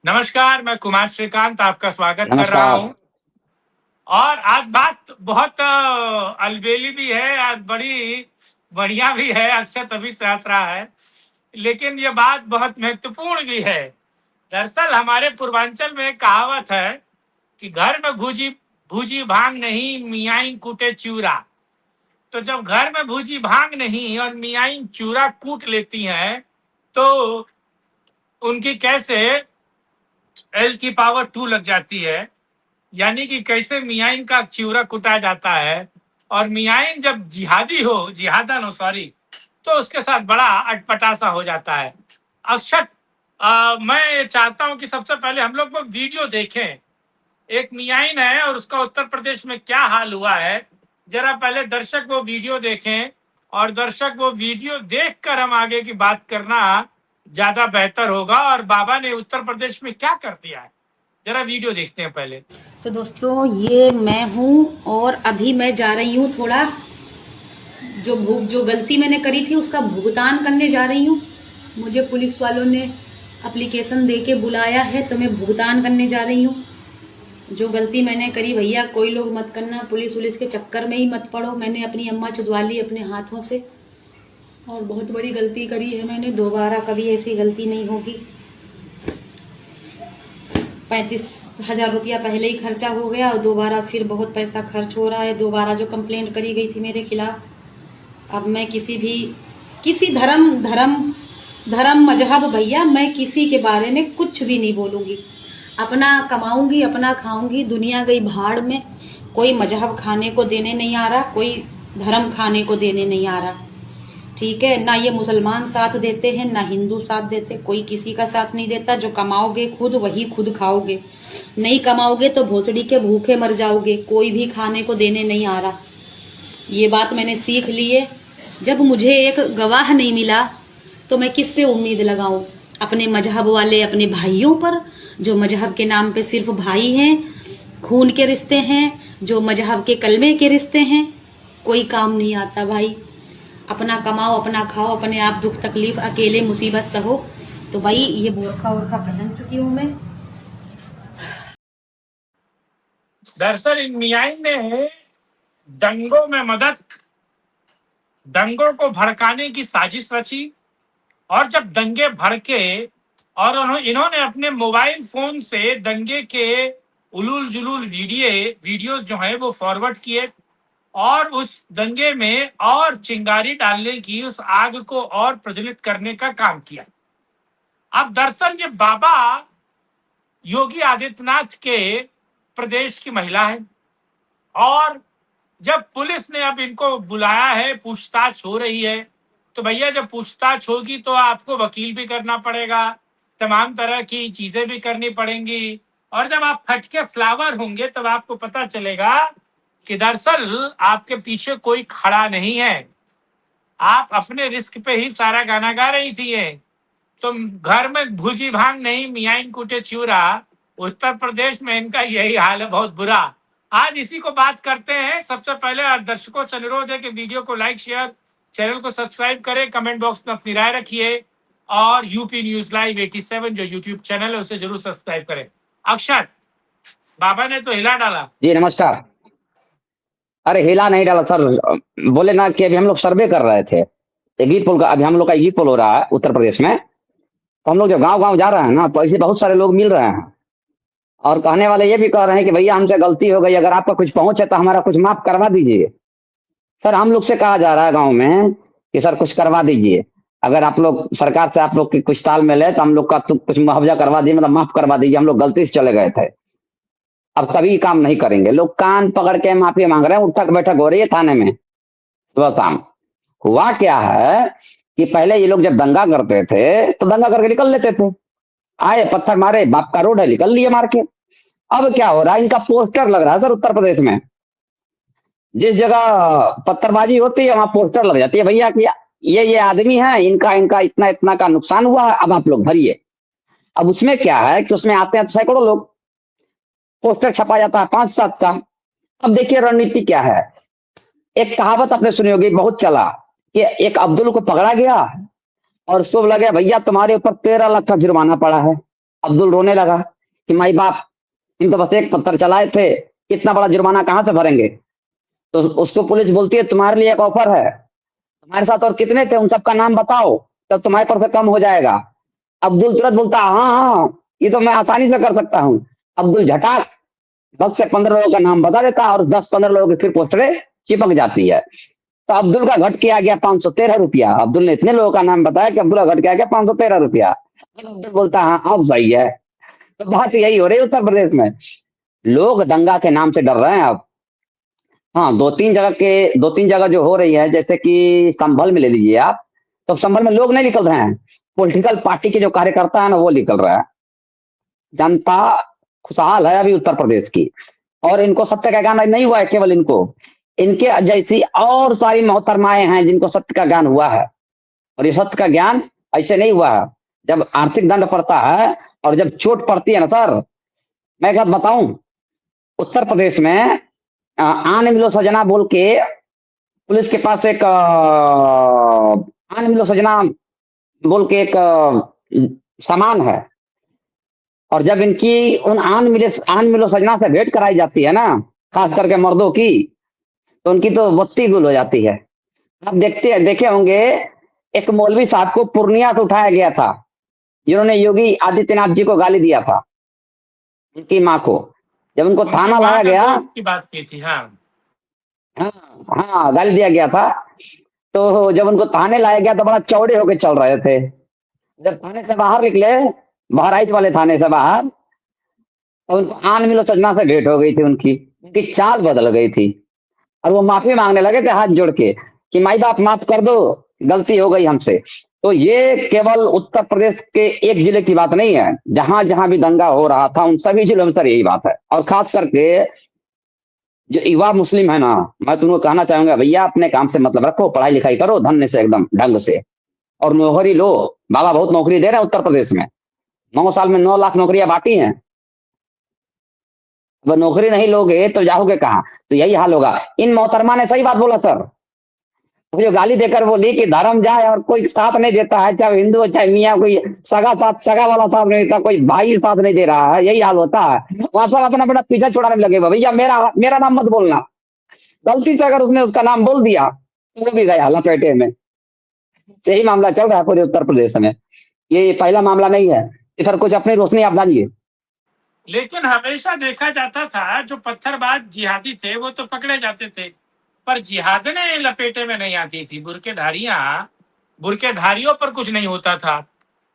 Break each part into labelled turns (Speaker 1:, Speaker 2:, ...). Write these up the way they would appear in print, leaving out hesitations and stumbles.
Speaker 1: नमस्कार, मैं कुमार श्रीकांत आपका स्वागत कर रहा
Speaker 2: नमस्कार।
Speaker 1: हूँ। और आज बात बहुत अलबेली भी है, आज बड़ी बढ़िया भी है, अक्षय तभी से हंस रहा है। लेकिन ये बात बहुत महत्वपूर्ण भी है। दरअसल हमारे पूर्वांचल में एक कहावत है कि घर में भूजी भूजी भांग नहीं, मियाई कूटे चूरा। तो जब घर में भूजी भांग नहीं और मियाई चूरा कूट लेती हैं, तो उनकी कैसे एल की पावर 2 लग जाती है। यानी कि कैसे मियाइन का चिवरा कुटा जाता है। और मियाइन जब जिहादी हो, जिहादन हो सॉरी, तो उसके साथ बड़ा अटपटासा हो जाता है। अक्षत, मैं ये चाहता हूं कि सबसे पहले हम लोग वो वीडियो देखें। एक मियाइन है और उसका उत्तर प्रदेश में क्या हाल हुआ है, जरा पहले दर्शक वो वीडियो देखें। और दर्शक वो वीडियो देखकर हम आगे की बात करना ज्यादा बेहतर होगा। और बाबा ने उत्तर प्रदेश में क्या कर दिया है, जरा वीडियो देखते हैं पहले।
Speaker 3: तो दोस्तों, ये मैं हूँ और अभी मैं जा रही हूँ थोड़ा जो गलती मैंने करी थी उसका भुगतान करने जा रही हूँ। मुझे पुलिस वालों ने एप्लीकेशन दे के बुलाया है तो मैं भुगतान करने जा रही हूँ। जो गलती मैंने करी भैया, कोई लोग मत करना, पुलिस के चक्कर में ही मत पड़ो। मैंने अपनी अम्मा चुदवा ली अपने हाथों से और बहुत बड़ी गलती करी है मैंने। दोबारा कभी ऐसी गलती नहीं होगी। 35,000 रुपया पहले ही खर्चा हो गया और दोबारा फिर बहुत पैसा खर्च हो रहा है। दोबारा जो कंप्लेंट करी गई थी मेरे खिलाफ, अब मैं किसी धर्म मजहब भैया, मैं किसी के बारे में कुछ भी नहीं बोलूंगी। अपना कमाऊंगी, अपना खाऊंगी, दुनिया गई भाड़ में। कोई मजहब खाने को देने नहीं आ रहा, कोई धर्म खाने को देने नहीं आ रहा, ठीक है। ना ये मुसलमान साथ देते हैं, ना हिंदू साथ देते, कोई किसी का साथ नहीं देता। जो कमाओगे खुद वही खुद खाओगे, नहीं कमाओगे तो भोसड़ी के भूखे मर जाओगे। कोई भी खाने को देने नहीं आ रहा। ये बात मैंने सीख ली है। जब मुझे एक गवाह नहीं मिला तो मैं किस पे उम्मीद लगाऊं? अपने मजहब वाले अपने भाइयों पर, जो मजहब के नाम पे सिर्फ भाई हैं, खून के रिश्ते हैं, जो मजहब के कलमे के रिश्ते हैं। कोई काम नहीं आता भाई। अपना कमाओ, अपना खाओ, अपने आप दुख तकलीफ अकेले मुसीबत सहो। तो भाई ये बोरखा वोरखा पहन चुकी हूँ मैं।
Speaker 1: दरअसल इन मियाइन ने दंगों में दंगों को भड़काने की साजिश रची। और जब दंगे भड़के और इन्होंने अपने मोबाइल फोन से दंगे के उलूल जुलूल वीडियोस जो है वो फॉरवर्ड किए और उस दंगे में और चिंगारी डालने की, उस आग को और प्रज्वलित करने का काम किया। अब दरअसल ये बाबा योगी आदित्यनाथ के प्रदेश की महिला है। और जब पुलिस ने अब इनको बुलाया है, पूछताछ हो रही है, तो भैया जब पूछताछ होगी तो आपको वकील भी करना पड़ेगा, तमाम तरह की चीजें भी करनी पड़ेंगी। और जब आप फटके फ्लावर होंगे तब आपको पता चलेगा कि दरअसल आपके पीछे कोई खड़ा नहीं है। आप अपने रिस्क पे ही सारा गाना गा रही थी। ये तुम घर में भूजी भांग नहीं, मियाइन कूटे चूरा। उत्तर प्रदेश में इनका यही हाल है, बहुत बुरा। आज इसी को बात करते हैं। सबसे पहले दर्शकों से अनुरोध है कि वीडियो को लाइक, शेयर, चैनल को सब्सक्राइब करें, कमेंट बॉक्स में अपनी राय रखिए और यूपी न्यूज लाइव 87 जो यूट्यूब चैनल है उसे जरूर सब्सक्राइब करें। अक्षत, बाबा ने तो हिला डाला।
Speaker 2: जी नमस्कार। अरे हिला नहीं डाला सर, बोले ना कि अभी हम लोग सर्वे कर रहे थे एग्जिट पोल का। अभी हम लोग का एग्जिट पोल हो रहा है उत्तर प्रदेश में। तो हम लोग जब गांव गांव जा रहे हैं ना, तो ऐसे बहुत सारे लोग मिल रहे हैं और कहने वाले ये भी कह रहे हैं कि भैया हमसे गलती हो गई, अगर आपका कुछ पहुंच है तो हमारा कुछ माफ करवा दीजिए। सर हम लोग से कहा जा रहा है गाँव में कि सर कुछ करवा दीजिए। अगर आप लोग सरकार से आप लोग की कुछ तालमेल है तो हम लोग का तो कुछ मुआवजा करवा दीजिए, मतलब माफ करवा दीजिए, हम लोग गलती से चले गए थे, अब कभी काम नहीं करेंगे। लोग कान पकड़ के माफी मांग रहे हैं, उठक बैठक हो रही है थाने में सुबह शाम। हुआ क्या है कि पहले ये लोग जब दंगा करते थे तो दंगा करके निकल लेते थे, आए पत्थर मारे, बाप का रोड है, निकल लिए मार के। अब क्या हो रहा है, इनका पोस्टर लग रहा है सर उत्तर प्रदेश में। जिस जगह पत्थरबाजी होती है वहां पोस्टर लग जाती है भैया कि ये आदमी है, इनका इनका इतना इतना का नुकसान हुआ है, अब आप लोग भरिए। अब उसमें क्या है कि उसमें आते हैं सैकड़ों लोग, पोस्टर छपा जाता है 5-7 का। अब देखिए रणनीति क्या है। एक कहावत आपने सुनी होगी, बहुत चला, कि एक अब्दुल को पकड़ा गया और शुभ लगे भैया तुम्हारे ऊपर 13 लाख का जुर्माना पड़ा है। अब्दुल रोने लगा कि माई बाप, इन तो बस एक पत्थर चलाए थे, इतना बड़ा जुर्माना कहाँ से भरेंगे। तो उसको पुलिस बोलती है तुम्हारे लिए एक ऑफर है, तुम्हारे साथ और कितने थे उन सबका नाम बताओ, तब तुम्हारे पर से कम हो जाएगा। अब्दुल तुरंत बोलता हाँ हाँ, ये तो मैं आसानी से कर सकता हूँ। अब्दुल झटाक 10 से 15 लोगों का नाम बता देता है और 10-15 लोगों की फिर पोस्टरें चिपक जाती है। तो अब्दुल का घट के आ गया 513 रुपया। अब्दुल ने इतने लोगों का नाम बताया कि अब्दुल का घट के आ गया 513 रुपया। अब्दुल बोलता हाँ अब सही है। तो बात यही हो रही है उत्तर प्रदेश में, लोग दंगा के नाम से डर रहे हैं अब। हाँ, दो तीन जगह जो हो रही है, जैसे कि संभल में ले लीजिए आप, तो संभल में लोग नहीं निकल रहे हैं, पॉलिटिकल पार्टी के जो कार्यकर्ता है ना वो निकल रहा है। जनता खुशहाल है अभी उत्तर प्रदेश की, और इनको सत्य का ज्ञान नहीं हुआ है, केवल इनको, इनके जैसी और सारी मोहतरमाएं हैं जिनको सत्य का ज्ञान हुआ है। और ये सत्य का ज्ञान ऐसे नहीं हुआ है, जब आर्थिक दंड पड़ता है और जब चोट पड़ती है ना सर। मैं एक बात बताऊं, उत्तर प्रदेश में आन मिलो सजना बोल के पुलिस के पास एक आन मिलो सजना बोल के एक सामान है, और जब इनकी उन आन मिलो सजना से भेंट कराई जाती है ना, खास करके मर्दों की, तो उनकी तो बत्ती गुल हो जाती है। आप देखे होंगे, एक मौलवी साहब को पूर्णिया से उठाया गया था, जिन्होंने योगी आदित्यनाथ जी को गाली दिया था, उनकी माँ को। जब उनको
Speaker 1: उनकी
Speaker 2: थाना
Speaker 1: माँ
Speaker 2: लाया
Speaker 1: का
Speaker 2: गया,
Speaker 1: दोस्त की बात की थी। हाँ,
Speaker 2: हाँ हाँ गाली दिया गया था, तो जब उनको थाने लाया गया तो बड़ा चौड़े होके चल रहे थे। जब थाने से बाहर निकले, बहराइच वाले थाने से बाहर, तो उनको आन मिलो सजना से भेंट हो गई थी, उनकी उनकी चाल बदल गई थी, और वो माफी मांगने लगे थे हाथ जोड़ के कि माई बाप माफ कर दो, गलती हो गई हमसे। तो ये केवल उत्तर प्रदेश के एक जिले की बात नहीं है, जहां जहां भी दंगा हो रहा था उन सभी जिलों में सर यही बात है। और खास करके जो युवा मुस्लिम है ना, मैं तुमको कहना चाहूंगा भैया अपने काम से मतलब रखो, पढ़ाई लिखाई करो धन्य से एकदम ढंग से, और नौकरी लो। बाबा बहुत नौकरी दे रहे हैं उत्तर प्रदेश में, 9 साल में 9 लाख नौकरियां बांटी हैं। अगर नौकरी नहीं लोगे तो जाओगे कहाँ, तो यही हाल होगा। इन मोहतरमा ने सही बात बोला सर, जो गाली देकर बोली कि धर्म जाए और कोई साथ नहीं देता है, चाहे हिंदू हो चाहे मियाँ, कोई सगा वाला साथ नहीं देता, कोई भाई साथ नहीं दे रहा है, यही हाल होता है। वहां सब अपना अपना पीछा छुड़ाने लगे, भैया मेरा मेरा नाम मत बोलना। गलती से अगर उसने उसका नाम बोल दिया तो वो भी गया लपेटे में। यही मामला चल रहा है पूरे उत्तर प्रदेश में, ये पहला मामला नहीं है। इधर कुछ अपनी रोशनी आप डालिए।
Speaker 1: लेकिन हमेशा देखा जाता था जो पत्थरबाज जिहादी थे वो तो पकड़े जाते थे, पर जिहादने लपेटे में नहीं आती थी। बुरकेधारियों पर कुछ नहीं होता था।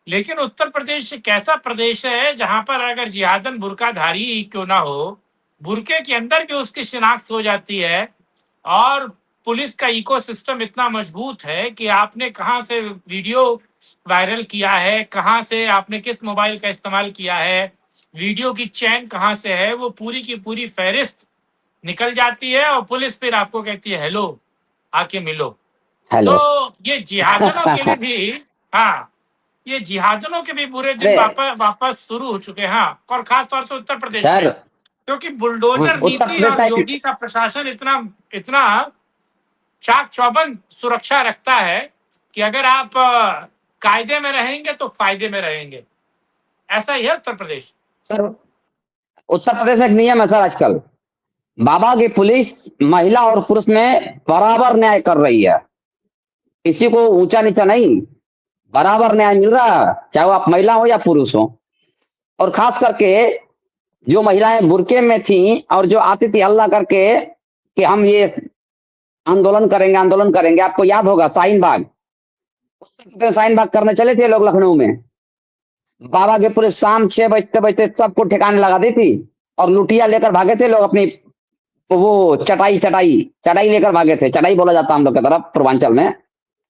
Speaker 1: लेकिन उत्तर प्रदेश एक ऐसा प्रदेश है जहां पर अगर जिहादन बुरकाधारी ही क्यों ना हो, बुरके के अंदर भी उसकी शिनाख्त हो जाती है। और पुलिस का इकोसिस्टम इतना मजबूत है कि आपने कहाँ से वीडियो वायरल किया है, कहाँ से आपने किस मोबाइल का इस्तेमाल किया है, वीडियो की चैन कहाँ से है, वो पूरी की पूरी फहरिस्त निकल जाती है और पुलिस फिर आपको कहती है हेलो, आके मिलो।
Speaker 2: हेलो।
Speaker 1: तो ये जिहादनों के लिए भी, हाँ, ये जिहादनों के भी बुरे दिन
Speaker 2: अरे
Speaker 1: वापस वापस शुरू हो चुके हैं। हाँ, और खास तौर से उत्तर प्रदेश
Speaker 2: सर,
Speaker 1: में, क्योंकि बुलडोजर
Speaker 2: उत्तर
Speaker 1: नीति
Speaker 2: प्रदेश
Speaker 1: और
Speaker 2: का
Speaker 1: योगी का प्रशासन इतना इतना चाक चौबंद सुरक्षा रखता है कि अगर आप कायदे में रहेंगे तो फायदे में रहेंगे। ऐसा ही है उत्तर प्रदेश।
Speaker 2: सर, उत्तर प्रदेश में एक नियम है सर आजकल, बाबा की पुलिस महिला और पुरुष में बराबर न्याय कर रही है, किसी को ऊंचा नीचा नहीं, बराबर न्याय मिल रहा है, चाहे वो आप महिला हो या पुरुष हो। और खास करके जो महिलाएं बुरके में थी और जो आती थी हल्ला करके कि हम ये आंदोलन करेंगे, आपको याद होगा शाहीन बाग, शाहीन बाग करने चले थे लोग लखनऊ में, बाबा की पुलिस शाम 6 बजते बजते सबको ठिकाने लगा दी थी, और लुटिया लेकर भागे थे लोग अपनी, वो चटाई चटाई चटाई लेकर भागे थे, चटाई बोला जाता है हम लोग की तरफ पूर्वांचल में,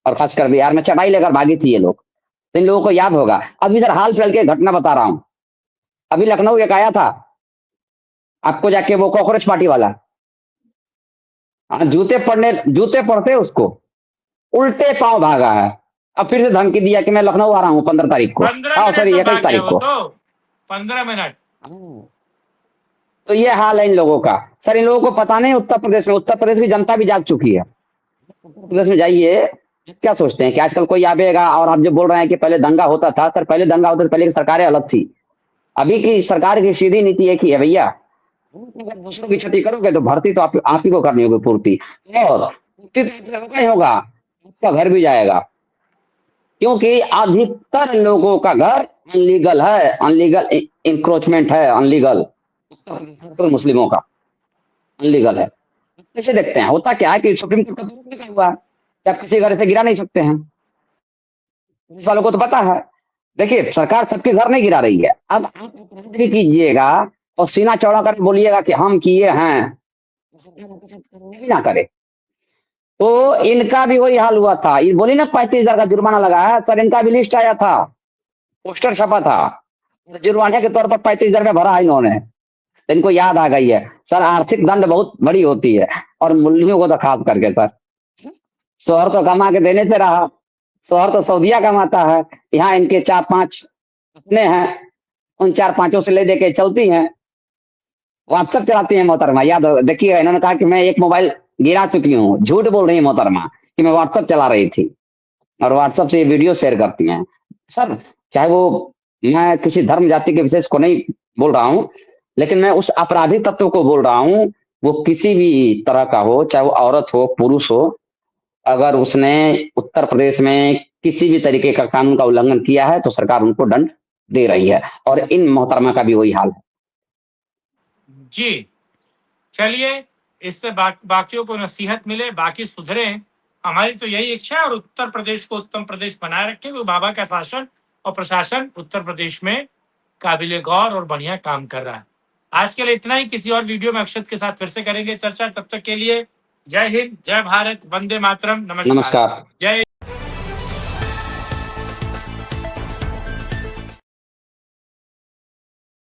Speaker 2: और खासकर बिहार में चटाई लेकर भागी थी ये लोग। तो इन लोगों को याद होगा। अभी सर हाल फिलहाल की घटना बता रहा हूँ, अभी लखनऊ एक आया था आपको जाके, वो कॉकरोच पार्टी वाला, जूते पड़ते उसको, उल्टे पांव भागा है। अब फिर से धमकी दिया कि मैं लखनऊ आ रहा हूँ 15 तारीख को,
Speaker 1: पंद्रह
Speaker 2: हाँ
Speaker 1: मिनट
Speaker 2: सॉरी
Speaker 1: में
Speaker 2: 21
Speaker 1: भाग गया
Speaker 2: तारीख
Speaker 1: वो
Speaker 2: को।
Speaker 1: तो, 15 मिनट।
Speaker 2: तो ये हाल है इन लोगों का सर, इन लोगों को पता नहीं उत्तर प्रदेश की जनता भी जाग चुकी है। उत्तर प्रदेश में जाइए, क्या सोचते हैं कि आजकल कोई आवेगा, और आप जो बोल रहे हैं कि पहले दंगा होता था, सर पहले दंगा होता था, पहले की सरकारें अलग थी, अभी की सरकार की सीधी नीति एक ही है भैया, अगर दूसरों की क्षति करोगे तो भर्ती तो आप ही को करनी होगी पूर्ति, और पूर्ति तो होगा ही होगा, आपका घर भी जाएगा, क्योंकि अधिकतर लोगों का घर अनलीगल है, अनलीगल इंक्रोचमेंट है, अनलीगल मुस्लिमों का अनलीगल है। कैसे देखते हैं, होता क्या है कि सुप्रीम कोर्ट का तो लिखा हुआ है कि आप किसी घर से गिरा नहीं सकते हैं, पुलिस वालों को तो पता है। देखिए सरकार सबके घर नहीं गिरा रही है, अब आप अपराध भी कीजिएगा और सीना चौड़ा कर बोलिएगा कि हम किए हैं, भी ना करे तो इनका भी वही हाल हुआ था। ये बोली ना 35,000 का जुर्माना लगाया सर, इनका भी लिस्ट आया था, पोस्टर छपा था, जुर्माने के तौर पर 35,000 रुपया भरा है इन्होंने, तो इनको याद आ गई है। सर आर्थिक दंड बहुत बड़ी होती है, और मूल्यों को तो खास करके सर, शोहर तो कमा के देने से रहा, शोहर तो सऊदिया कमाता है, यहाँ इनके 4-5 अपने हैं, उन 4-5 से ले देके चलती हैं, व्हाट्सएप चलाती है मोहतरमा। याद देखिए इन्होंने कहा कि मैं एक मोबाइल गिरा चुकी हूँ, झूठ बोल रही है मोहतरमा कि मैं व्हाट्सएप चला रही थी, और व्हाट्सएप से ये वीडियो शेयर करती हैं। सर चाहे वो, मैं किसी धर्म जाति के विशेष को नहीं बोल रहा हूँ, लेकिन मैं उस आपराधिक तत्व को बोल रहा हूँ, वो किसी भी तरह का हो, चाहे वो औरत हो पुरुष हो, अगर उसने उत्तर प्रदेश में किसी भी तरीके का कानून का उल्लंघन किया है तो सरकार उनको दंड दे रही है, और इन मोहतरमा का भी वही हाल है।
Speaker 1: जी चलिए, इससे बाकियों को नसीहत मिले, बाकी सुधरे, हमारी तो यही इच्छा है, और उत्तर प्रदेश को उत्तम प्रदेश बनाए रखे। वो बाबा का शासन और प्रशासन उत्तर प्रदेश में काबिले गौर और बढ़िया काम कर रहा है। आज के लिए इतना ही, किसी और वीडियो में अक्षत के साथ फिर से करेंगे चर्चा। तब तक के लिए जय हिंद, जय भारत, वंदे मातरम, नमस्कार।
Speaker 2: नमस्कार।
Speaker 1: जय